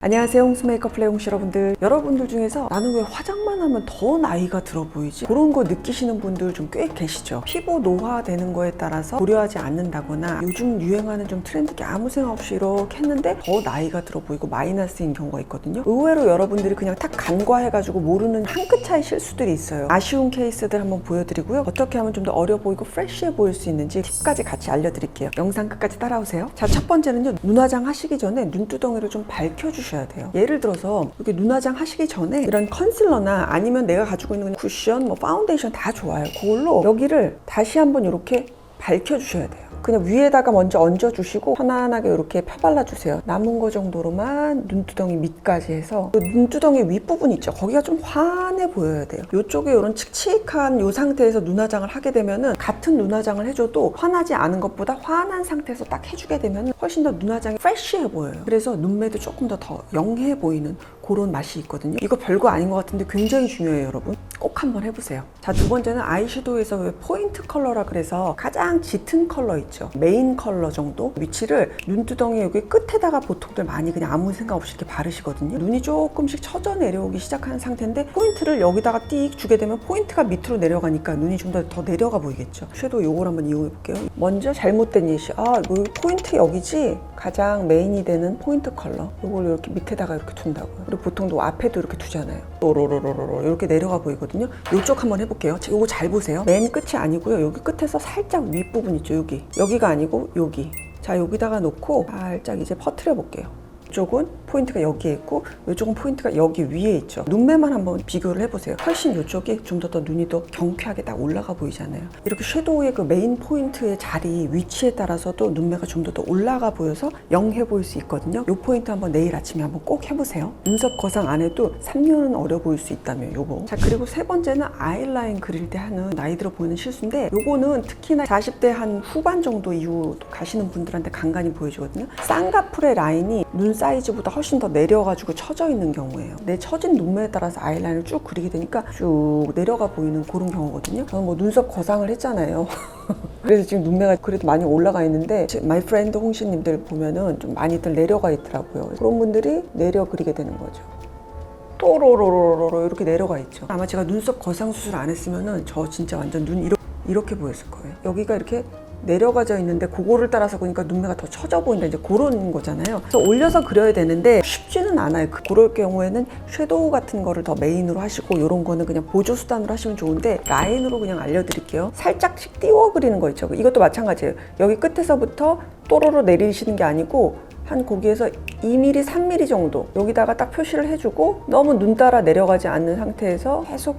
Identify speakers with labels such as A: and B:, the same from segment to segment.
A: 안녕하세요, 홍수 메이크업 플레이 홍시 여러분들 중에서 나는 왜 화장만 하면 더 나이가 들어 보이지? 그런 거 느끼시는 분들 좀 꽤 계시죠. 피부 노화되는 거에 따라서 고려하지 않는다거나 요즘 유행하는 좀 트렌드게 아무 생각 없이 이렇게 했는데 더 나이가 들어 보이고 마이너스인 경우가 있거든요. 의외로 여러분들이 그냥 딱 간과해가지고 모르는 한 끗 차이 실수들이 있어요. 아쉬운 케이스들 한번 보여드리고요. 어떻게 하면 좀 더 어려 보이고 프레쉬해 보일 수 있는지 팁까지 같이 알려드릴게요. 영상 끝까지 따라오세요. 자, 첫 번째는요, 눈화장 하시기 전에 눈두덩이를 좀 밝혀주셔야 돼요. 예를 들어서 이렇게 눈화장 하시기 전에 이런 컨실러나 아니면 내가 가지고 있는 쿠션, 파운데이션 다 좋아요. 그걸로 여기를 다시 한번 이렇게 밝혀주셔야 돼요. 그냥 위에다가 먼저 얹어주시고 편안하게 이렇게 펴발라주세요. 남은 거 정도로만 눈두덩이 밑까지 해서 그 눈두덩이 윗부분 있죠? 거기가 좀 환해 보여야 돼요. 이쪽에 이런 칙칙한 이 상태에서 눈화장을 하게 되면은 같은 눈화장을 해줘도 환하지 않은 것보다 환한 상태에서 딱 해주게 되면 훨씬 더 눈화장이 프레쉬해 보여요. 그래서 눈매도 조금 더 영해 보이는 그런 맛이 있거든요. 이거 별거 아닌 것 같은데 굉장히 중요해요, 여러분. 꼭 한번 해보세요. 자, 두 번째는 아이섀도우에서 왜 포인트 컬러라 그래서 가장 짙은 컬러 있죠. 메인 컬러 정도 위치를 눈두덩이 여기 끝에다가 보통들 많이 그냥 아무 생각 없이 이렇게 바르시거든요. 눈이 조금씩 처져 내려오기 시작하는 상태인데 포인트를 여기다가 띡 주게 되면 포인트가 밑으로 내려가니까 눈이 좀 더 내려가 보이겠죠. 섀도우 요걸 한번 이용해 볼게요. 먼저 잘못된 예시. 이거 포인트 여기지? 가장 메인이 되는 포인트 컬러. 요걸 이렇게 밑에다가 이렇게 둔다고요. 그리고 보통도 앞에도 이렇게 두잖아요. 로로로로로 이렇게 내려가 보이거든요. 이쪽 한번 해볼게요. 요거 잘 보세요. 맨 끝이 아니고요. 여기 끝에서 살짝 윗부분 있죠. 여기가 아니고 여기. 자, 여기다가 놓고 살짝 이제 퍼뜨려 볼게요. 이쪽은 포인트가 여기에 있고 이쪽은 포인트가 여기 위에 있죠. 눈매만 한번 비교를 해보세요. 훨씬 이쪽이 좀 더 눈이 더 경쾌하게 딱 올라가 보이잖아요. 이렇게 섀도우의 그 메인 포인트의 자리, 위치에 따라서도 눈매가 좀 더 올라가 보여서 영해 보일 수 있거든요. 이 포인트 한번 내일 아침에 한번 꼭 해보세요. 눈썹 거상 안 해도 3년은 어려 보일 수 있다며, 요거. 자, 그리고 세 번째는 아이라인 그릴 때 하는 나이 들어 보이는 실수인데, 요거는 특히나 40대 한 후반 정도 이후 가시는 분들한테 간간히 보여주거든요. 쌍꺼풀의 라인이 눈 사이즈보다 훨씬 더 내려가지고 처져 있는 경우예요. 내 처진 눈매에 따라서 아이라인을 쭉 그리게 되니까 쭉 내려가 보이는 그런 경우거든요. 저는 눈썹 거상을 했잖아요. 그래서 지금 눈매가 그래도 많이 올라가 있는데 마이 프렌드 홍시님들 보면은 좀 많이들 내려가 있더라고요. 그런 분들이 내려 그리게 되는 거죠. 또로로로로로 이렇게 내려가 있죠. 아마 제가 눈썹 거상 수술 안 했으면은 저 진짜 완전 눈 이렇게 보였을 거예요. 여기가 이렇게 내려가져 있는데 그거를 따라서 그러니까 눈매가 더 처져 보인다, 이제 그런 거잖아요. 그래서 올려서 그려야 되는데 쉽지는 않아요. 그럴 경우에는 섀도우 같은 거를 더 메인으로 하시고 이런 거는 그냥 보조 수단으로 하시면 좋은데 라인으로 그냥 알려드릴게요. 살짝씩 띄워 그리는 거 있죠. 이것도 마찬가지예요. 여기 끝에서부터 또로로 내리시는 게 아니고 한 거기에서 2mm, 3mm 정도 여기다가 딱 표시를 해주고 너무 눈 따라 내려가지 않는 상태에서 계속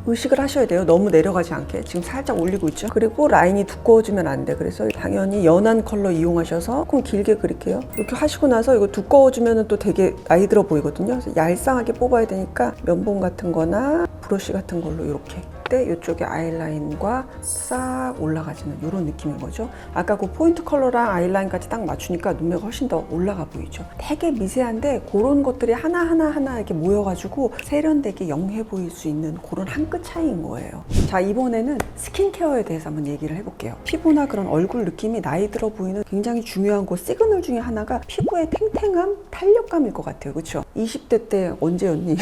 A: 의식을 하셔야 돼요. 너무 내려가지 않게. 지금 살짝 올리고 있죠. 그리고 라인이 두꺼워지면 안 돼. 그래서 당연히 연한 컬러 이용하셔서 조금 길게 그릴게요. 이렇게 하시고 나서 이거 두꺼워지면 또 되게 나이 들어 보이거든요. 그래서 얄쌍하게 뽑아야 되니까 면봉 같은 거나 브러쉬 같은 걸로 이렇게 이쪽에 아이라인과 싹 올라가지는 이런 느낌인 거죠. 아까 그 포인트 컬러랑 아이라인까지 딱 맞추니까 눈매가 훨씬 더 올라가 보이죠. 되게 미세한데 그런 것들이 하나하나 이렇게 모여가지고 세련되게 영해 보일 수 있는 그런 한 끗 차이인 거예요. 자, 이번에는 스킨케어에 대해서 한번 얘기를 해볼게요. 피부나 그런 얼굴 느낌이 나이 들어 보이는 굉장히 중요한 그 시그널 중에 하나가 피부의 탱탱함, 탄력감일 것 같아요. 그렇죠? 20대 때 언제였니?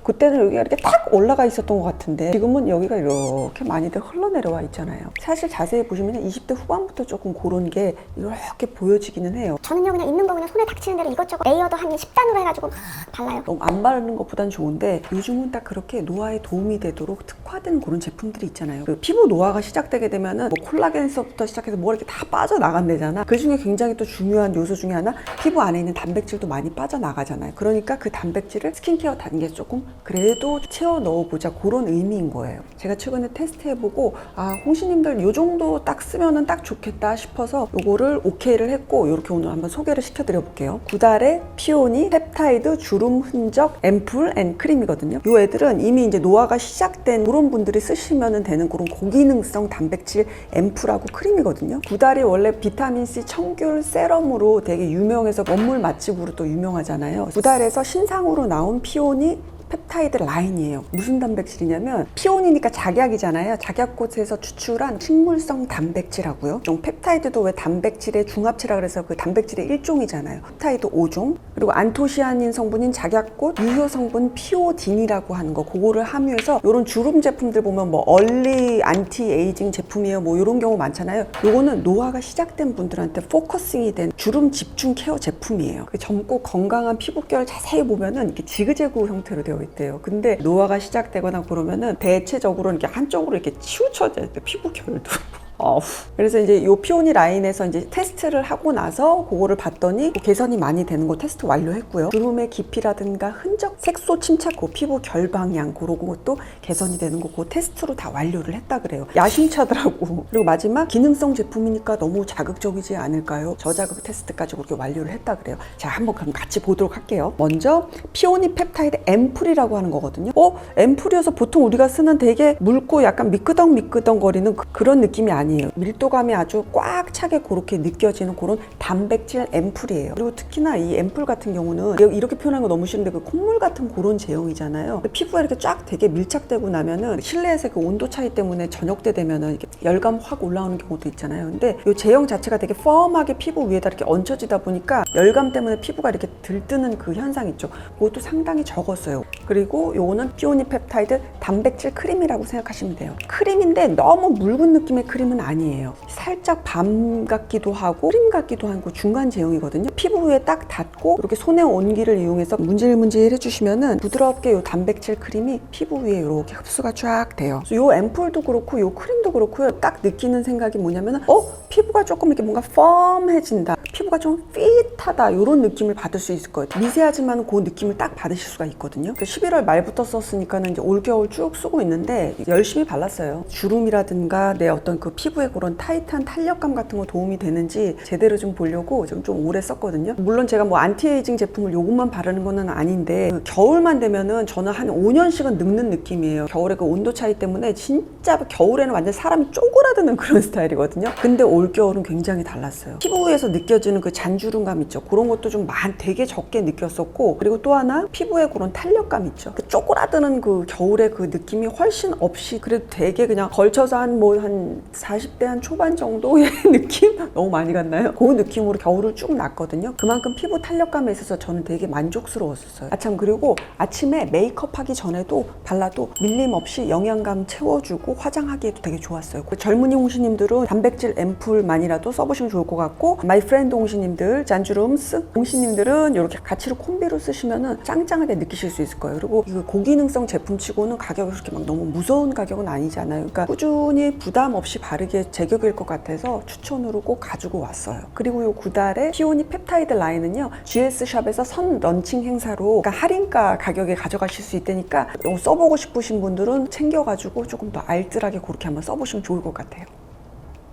A: 그때는 여기가 이렇게 탁 올라가 있었던 것 같은데 지금은 여기가 이렇게 많이들 흘러내려와 있잖아요. 사실 자세히 보시면 20대 후반부터 조금 그런 게 이렇게 보여지기는 해요.
B: 저는요 그냥 있는 거 그냥 손에 닥치는 대로 이것저것 레이어드 한 10단으로 해가지고 막 발라요.
A: 너무 안 바르는 것보단 좋은데 요즘은 딱 그렇게 노화에 도움이 되도록 특화된 그런 제품들이 있잖아요. 그 피부 노화가 시작되게 되면은 콜라겐서부터 시작해서 뭐 이렇게 다 빠져나간대잖아. 그 중에 굉장히 또 중요한 요소 중에 하나, 피부 안에 있는 단백질도 많이 빠져나가잖아요. 그러니까 그 단백질을 스킨케어 단계에서 조금 그래도 채워 넣어보자, 그런 의미인 거예요. 제가 최근에 테스트해보고 홍시님들 요 정도 딱 쓰면은 딱 좋겠다 싶어서 요거를 오케이를 했고 이렇게 오늘 한번 소개를 시켜드려 볼게요. 구달의 피오니 펩타이드 주름 흔적 앰플 앤 크림이거든요. 요 애들은 이미 이제 노화가 시작된 그런 분들이 쓰시면 되는 그런 고기능성 단백질 앰플하고 크림이거든요. 구달이 원래 비타민C 청귤 세럼으로 되게 유명해서 원물 맛집으로 또 유명하잖아요. 구달에서 신상으로 나온 피오니 펩타이드 라인이에요. 무슨 단백질이냐면 피온이니까 작약이잖아요. 작약꽃에서 추출한 식물성 단백질하고요. 좀 펩타이드도 왜 단백질의 중합체라 그래서 그 단백질의 일종이잖아요. 펩타이드 5종, 그리고 안토시아닌 성분인 작약꽃, 유효 성분 피오딘이라고 하는 거, 그거를 함유해서 이런 주름 제품들 보면 뭐 얼리 안티 에이징 제품이에요. 뭐 이런 경우 많잖아요. 요거는 노화가 시작된 분들한테 포커싱이 된 주름 집중 케어 제품이에요. 그 젊고 건강한 피부결 자세히 보면은 이렇게 지그재그 형태로 되어 있대요. 근데 노화가 시작되거나 그러면은 대체적으로 이렇게 한쪽으로 이렇게 치우쳐져 있대, 피부결도. 그래서 이제 요 피오니 라인에서 이제 테스트를 하고 나서 그거를 봤더니 개선이 많이 되는 거 테스트 완료했고요. 주름의 깊이라든가 흔적, 색소 침착, 그 피부 결 방향 그런 것도 개선이 되는 거 그 테스트로 다 완료를 했다 그래요. 야심차더라고. 그리고 마지막 기능성 제품이니까 너무 자극적이지 않을까요? 저자극 테스트까지 그렇게 완료를 했다 그래요. 자, 한번 그럼 같이 보도록 할게요. 먼저 피오니 펩타이드 앰플이라고 하는 거거든요. 앰플이어서 보통 우리가 쓰는 되게 묽고 약간 미끄덩 거리는 그런 느낌이 아니에요. 밀도감이 아주 꽉 차게 그렇게 느껴지는 그런 단백질 앰플이에요. 그리고 특히나 이 앰플 같은 경우는 이렇게 표현하는 거 너무 싫은데 그 콧물 같은 그런 제형이잖아요. 피부가 이렇게 쫙 되게 밀착되고 나면은 실내에서 그 온도 차이 때문에 저녁 때 되면은 이렇게 열감 확 올라오는 경우도 있잖아요. 근데 이 제형 자체가 되게 펌하게 피부 위에다 이렇게 얹혀지다 보니까 열감 때문에 피부가 이렇게 들뜨는 그 현상 있죠. 그것도 상당히 적었어요. 그리고 요거는 피오니 펩타이드 단백질 크림이라고 생각하시면 돼요. 크림인데 너무 묽은 느낌의 크림은 아니에요. 살짝 밤 같기도 하고 크림 같기도 하고 중간 제형이거든요. 피부 위에 딱 닿고 이렇게 손의 온기를 이용해서 문질문질 해주시면은 부드럽게 요 단백질 크림이 피부 위에 이렇게 흡수가 쫙 돼요. 요 앰플도 그렇고 요 크림도 그렇고요. 딱 느끼는 생각이 뭐냐면은 피부가 조금 이렇게 뭔가 펌해진다. 피부가 좀 핏하다. 이런 느낌을 받을 수 있을 거예요. 미세하지만 그 느낌을 딱 받으실 수가 있거든요. 11월 말부터 썼으니까는 이제 올겨울 쭉 쓰고 있는데 열심히 발랐어요. 주름이라든가 내 어떤 그 피부의 그런 타이트한 탄력감 같은 거 도움이 되는지 제대로 좀 보려고 좀 오래 썼거든요. 물론 제가 뭐 안티에이징 제품을 요것만 바르는 거는 아닌데 그 겨울만 되면은 저는 한 5년씩은 늙는 느낌이에요. 겨울에 그 온도 차이 때문에 진짜 겨울에는 완전 사람이 쪼그라드는 그런 스타일이거든요. 근데 올겨울은 굉장히 달랐어요. 피부에서 느껴지는 그 잔주름감 있죠. 그런 것도 좀 되게 적게 느꼈었고, 그리고 또 하나 피부에 그런 탄력감 있죠. 그 쪼그라드는 그 겨울의 그 느낌이 훨씬 없이 그래도 되게 그냥 걸쳐서 한 40대 한 초반 정도의 느낌? 너무 많이 갔나요? 그 느낌으로 겨울을 쭉 났거든요. 그만큼 피부 탄력감에 있어서 저는 되게 만족스러웠었어요. 참 그리고 아침에 메이크업 하기 전에도 발라도 밀림 없이 영양감 채워주고 화장하기에도 되게 좋았어요. 그 젊은이 홍시님들은 단백질 앰플만이라도 써보시면 좋을 것 같고, 마이 프렌드 홍시님들, 잔주름스 홍시님들은 이렇게 같이로 콤비로 쓰시면은 짱짱하게 느끼실 수 있을 거예요. 그리고 이거 고기능성 제품치고는 가격이 그렇게 막 너무 무서운 가격은 아니잖아요. 그러니까 꾸준히 부담 없이 바르기에 제격일 것 같아서 추천으로 꼭 가지고 왔어요. 그리고 이 구달의 피오니 펩타이드 라인은요, GS샵에서 선 런칭 행사로 그러니까 할인가 가격에 가져가실 수 있다니까 이거 써보고 싶으신 분들은 챙겨가지고 조금 더 알뜰하게 그렇게 한번 써보시면 좋을 것 같아요.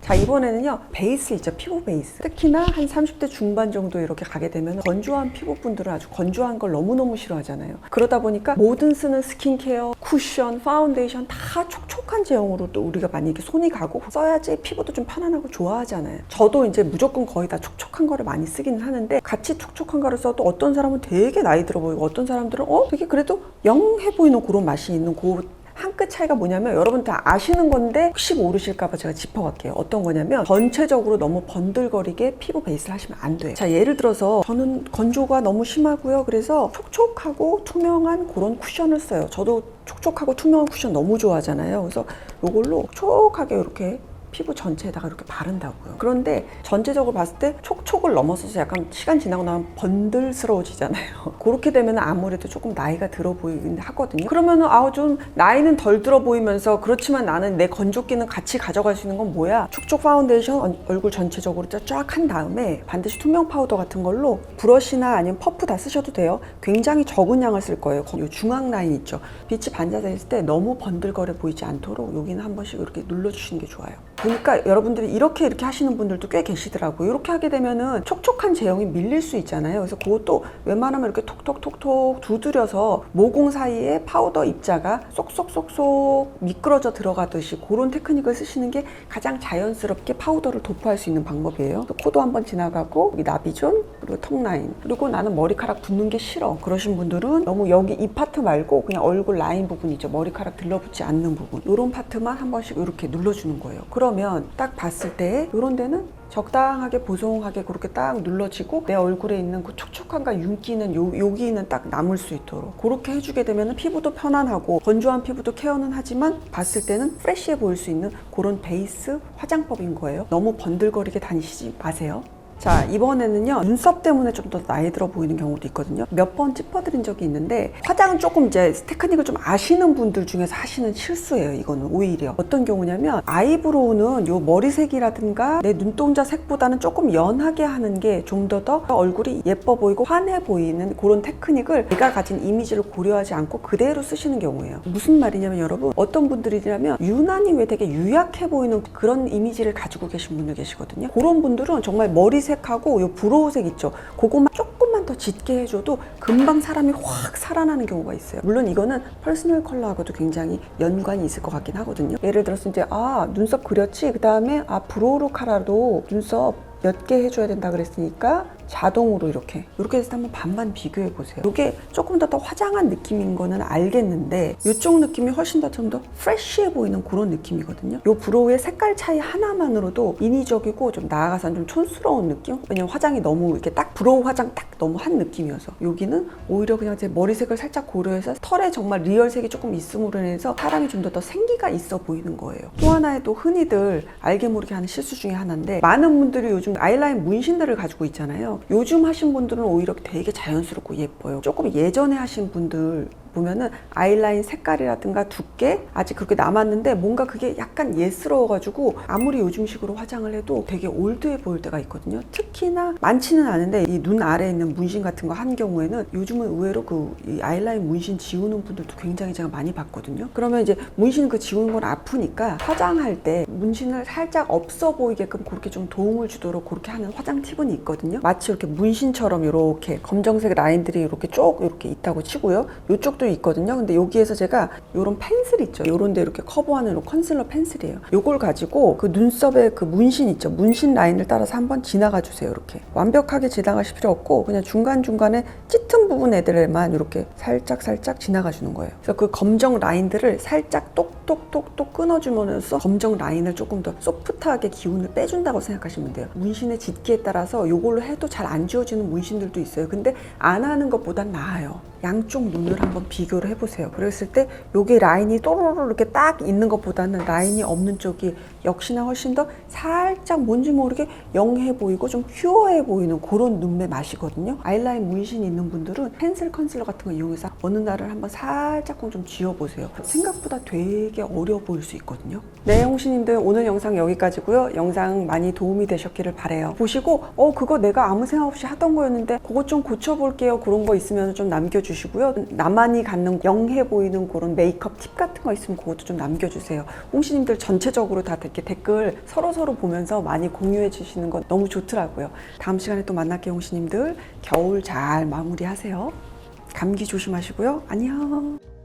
A: 자, 이번에는요, 베이스 있죠. 피부 베이스. 특히나 한 30대 중반 정도 이렇게 가게 되면 건조한 피부분들은 아주 건조한 걸 너무너무 싫어하잖아요. 그러다 보니까 모든 쓰는 스킨케어, 쿠션, 파운데이션 다 촉촉한 제형으로 또 우리가 많이 이렇게 손이 가고 써야지 피부도 좀 편안하고 좋아하잖아요. 저도 이제 무조건 거의 다 촉촉한 거를 많이 쓰기는 하는데, 같이 촉촉한 거를 써도 어떤 사람은 되게 나이 들어 보이고 어떤 사람들은 되게 그래도 영해 보이는 그런 맛이 있는 그 한 끗 차이가 뭐냐면, 여러분 다 아시는 건데 혹시 모르실까봐 제가 짚어갈게요. 어떤 거냐면, 전체적으로 너무 번들거리게 피부 베이스를 하시면 안 돼요. 자, 예를 들어서 저는 건조가 너무 심하고요. 그래서 촉촉하고 투명한 그런 쿠션을 써요. 저도 촉촉하고 투명한 쿠션 너무 좋아하잖아요. 그래서 이걸로 촉촉하게 이렇게 피부 전체에다가 이렇게 바른다고요. 그런데 전체적으로 봤을 때 촉촉을 넘어서서 약간 시간 지나고 나면 번들스러워지잖아요. 그렇게 되면 아무래도 조금 나이가 들어 보이긴 하거든요. 그러면은 좀 나이는 덜 들어 보이면서, 그렇지만 나는 내 건조기는 같이 가져갈 수 있는 건 뭐야? 촉촉 파운데이션 얼굴 전체적으로 쫙 한 다음에 반드시 투명 파우더 같은 걸로 브러쉬나 아니면 퍼프 다 쓰셔도 돼요. 굉장히 적은 양을 쓸 거예요. 이 중앙 라인 있죠. 빛이 반사돼 있을 때 너무 번들거려 보이지 않도록 여기는 한 번씩 이렇게 눌러주시는 게 좋아요. 보니까 여러분들이 이렇게 하시는 분들도 꽤 계시더라고요. 이렇게 하게 되면은 촉촉한 제형이 밀릴 수 있잖아요. 그래서 그것도 웬만하면 이렇게 톡톡톡톡 두드려서 모공 사이에 파우더 입자가 쏙쏙쏙쏙 미끄러져 들어가듯이 그런 테크닉을 쓰시는 게 가장 자연스럽게 파우더를 도포할 수 있는 방법이에요. 코도 한번 지나가고 이 나비존 그리고 턱 라인, 그리고 나는 머리카락 붙는 게 싫어 그러신 분들은 너무 여기 이 파트 말고 그냥 얼굴 라인 부분 있죠, 머리카락 들러붙지 않는 부분, 이런 파트만 한 번씩 이렇게 눌러주는 거예요. 그러면 딱 봤을 때 이런 데는 적당하게 보송하게 그렇게 딱 눌러지고 내 얼굴에 있는 그 촉촉함과 윤기는 여기는 딱 남을 수 있도록 그렇게 해주게 되면 피부도 편안하고 건조한 피부도 케어는 하지만 봤을 때는 프레쉬해 보일 수 있는 그런 베이스 화장법인 거예요. 너무 번들거리게 다니시지 마세요. 자, 이번에는요, 눈썹 때문에 좀 더 나이 들어 보이는 경우도 있거든요. 몇 번 짚어드린 적이 있는데, 화장은 조금 이제 테크닉을 좀 아시는 분들 중에서 하시는 실수예요. 이거는 오히려 어떤 경우냐면, 아이브로우는 요 머리색이라든가 내 눈동자 색보다는 조금 연하게 하는 게 좀 더 얼굴이 예뻐 보이고 환해 보이는 그런 테크닉을 내가 가진 이미지를 고려하지 않고 그대로 쓰시는 경우예요. 무슨 말이냐면 여러분, 어떤 분들이냐면 유난히 왜 되게 유약해 보이는 그런 이미지를 가지고 계신 분들 계시거든요. 그런 분들은 정말 머리색하고 요 브로우색 있죠, 그것만 조금만 더 짙게 해줘도 금방 사람이 확 살아나는 경우가 있어요. 물론 이거는 퍼스널 컬러하고도 굉장히 연관이 있을 것 같긴 하거든요. 예를 들어서 이제 눈썹 그렸지, 그 다음에 브로우로 카라도 눈썹 몇 개 해줘야 된다 그랬으니까 자동으로 이렇게 해서 한번 반반 비교해 보세요. 이게 조금 더 화장한 느낌인 거는 알겠는데 이쪽 느낌이 훨씬 더 좀 더 프레쉬해 보이는 그런 느낌이거든요. 이 브로우의 색깔 차이 하나만으로도 인위적이고 좀 나아가서는 좀 촌스러운 느낌? 왜냐면 화장이 너무 이렇게 딱 브로우 화장 딱 너무 한 느낌이어서, 여기는 오히려 그냥 제 머리색을 살짝 고려해서 털에 정말 리얼색이 조금 있음으로 인해서 사람이 좀 더 생기가 있어 보이는 거예요. 또 하나의 또 흔히들 알게 모르게 하는 실수 중에 하나인데, 많은 분들이 요즘 아이라인 문신들을 가지고 있잖아요. 요즘 하신 분들은 오히려 되게 자연스럽고 예뻐요. 조금 예전에 하신 분들 보면은 아이라인 색깔이라든가 두께 아직 그렇게 남았는데 뭔가 그게 약간 예스러워가지고 아무리 요즘식으로 화장을 해도 되게 올드해 보일 때가 있거든요. 특히나 많지는 않은데 이 눈 아래에 있는 문신 같은 거 한 경우에는 요즘은 의외로 이 아이라인 문신 지우는 분들도 굉장히 제가 많이 봤거든요. 그러면 이제 문신 지우는 건 아프니까 화장할 때 문신을 살짝 없어 보이게끔 그렇게 좀 도움을 주도록 그렇게 하는 화장 팁은 있거든요. 마치 이렇게 문신처럼 이렇게 검정색 라인들이 이렇게 쭉 이렇게 있다고 치고요. 이쪽 도 있거든요. 근데 여기에서 제가 요런 펜슬 있죠, 요런데 이렇게 커버하는 요 컨실러 펜슬이에요. 요걸 가지고 그 눈썹에 그 문신 있죠, 문신 라인을 따라서 한번 지나가 주세요. 이렇게 완벽하게 지나가실 필요 없고 그냥 중간중간에 짙은 부분 애들만 이렇게 살짝 지나가 주는 거예요. 그래서 그 검정 라인들을 살짝 똑똑똑똑 끊어주면서 검정 라인을 조금 더 소프트하게 기운을 빼준다고 생각하시면 돼요. 문신의 짙기에 따라서 요걸로 해도 잘 안 지워지는 문신들도 있어요. 근데 안 하는 것보단 나아요. 양쪽 눈을 한번 비교를 해보세요. 그랬을 때 여기 라인이 또로로 이렇게 딱 있는 것보다는 라인이 없는 쪽이 역시나 훨씬 더 살짝 뭔지 모르게 영해 보이고 좀 퓨어해 보이는 그런 눈매 맛이거든요. 아이라인 문신 있는 분들은 펜슬 컨실러 같은 거 이용해서 어느 날을 한번 살짝 좀 지워보세요. 생각보다 되게 어려워 보일 수 있거든요. 네, 홍시님들 오늘 영상 여기까지고요. 영상 많이 도움이 되셨기를 바라요. 보시고 그거 내가 아무 생각 없이 하던 거였는데 그거 좀 고쳐볼게요, 그런 거 있으면 좀 남겨주시고요. 나만이 갖는 영해 보이는 그런 메이크업 팁 같은 거 있으면 그것도 좀 남겨주세요. 홍시님들 전체적으로 다 이렇게 댓글 서로 보면서 많이 공유해 주시는 건 너무 좋더라고요. 다음 시간에 또 만날게요. 홍시님들 겨울 잘 마무리하세요. 감기 조심하시고요. 안녕.